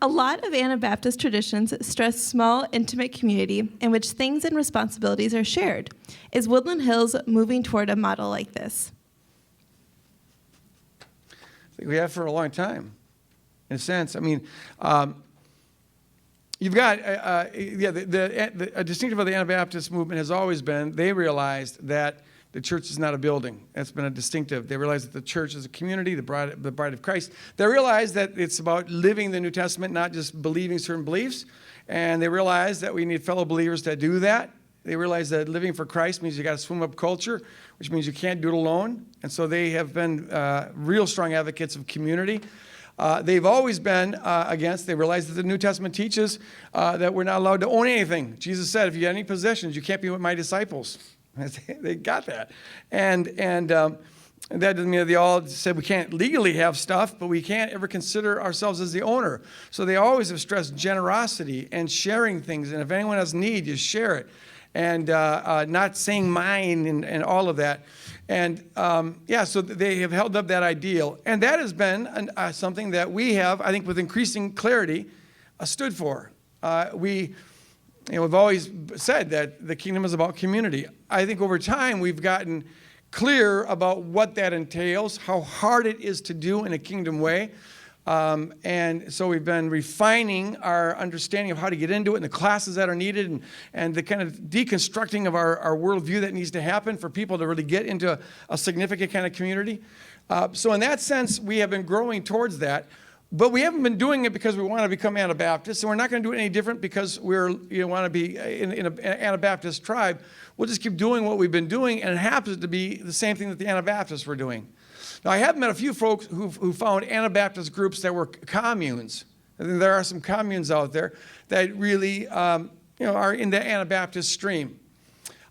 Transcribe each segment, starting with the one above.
A lot of Anabaptist traditions stress small, intimate community in which things and responsibilities are shared. Is Woodland Hills moving toward a model like this? I think we have for a long time, in a sense. I mean, you've got, a distinctive of the Anabaptist movement has always been, they realized that the church is not a building. That's been a distinctive. They realize that the church is a community, the bride of Christ. They realize that it's about living the New Testament, not just believing certain beliefs. And they realize that we need fellow believers to do that. They realize that living for Christ means you got to swim up culture, which means you can't do it alone. And so they have been real strong advocates of community. They've always been against, they realize that the New Testament teaches that we're not allowed to own anything. Jesus said, if you have any possessions, you can't be with my disciples. They got that. And that doesn't mean that they all said we can't legally have stuff, but we can't ever consider ourselves as the owner. So they always have stressed generosity and sharing things. And if anyone has need, you share it. And not saying mine and all of that. And so they have held up that ideal. And that has been something that we have, I think with increasing clarity, stood for. We've always said that the kingdom is about community. I think over time we've gotten clear about what that entails, how hard it is to do in a kingdom way. And so we've been refining our understanding of how to get into it and the classes that are needed and the kind of deconstructing of our worldview that needs to happen for people to really get into a significant kind of community. So in that sense, we have been growing towards that. But we haven't been doing it because we want to become Anabaptists, and we're not going to do it any different because we want to be in an Anabaptist tribe. We'll just keep doing what we've been doing, and it happens to be the same thing that the Anabaptists were doing. Now, I have met a few folks who found Anabaptist groups that were communes. I think there are some communes out there that really are in the Anabaptist stream.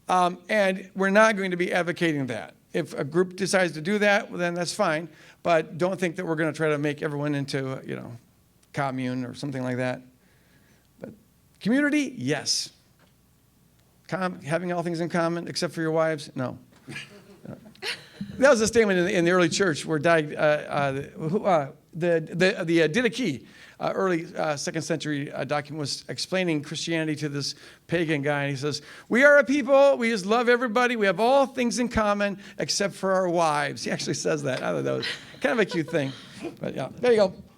And we're not going to be advocating that. If a group decides to do that, well, then that's fine. But don't think that we're going to try to make everyone into, commune or something like that. But community, yes. Having all things in common, except for your wives, no. That was a statement in the early church where the Didache, early second century document, was explaining Christianity to this pagan guy. And he says, we are a people, we just love everybody, we have all things in common except for our wives. He actually says that. I thought that was kind of a cute thing. But yeah, there you go.